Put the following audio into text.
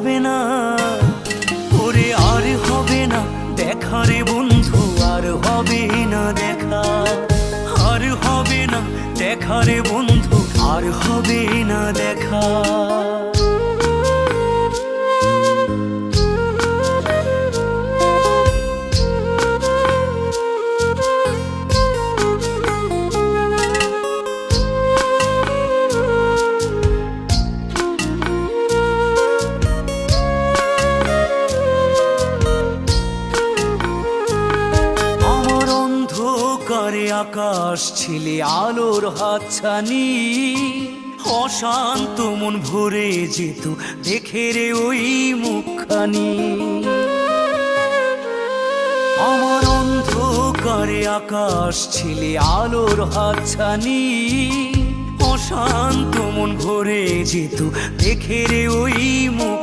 হবে না, ওরে আর হবে না দেখা রে বন্ধু, আর হবে না দেখা, আর হবে না দেখা রে বন্ধু, আর হবে না দেখা। করে আকাশ ছিলে আলোর হাতছানি, অশান্ত মন ভরে যেত দেখে রে ওই মুখখানি। আমার অন্ধকারে আকাশ ছিলে আলোর হাতছানি, অশান্ত মন ভরে যেত দেখে রে ওই মুখ।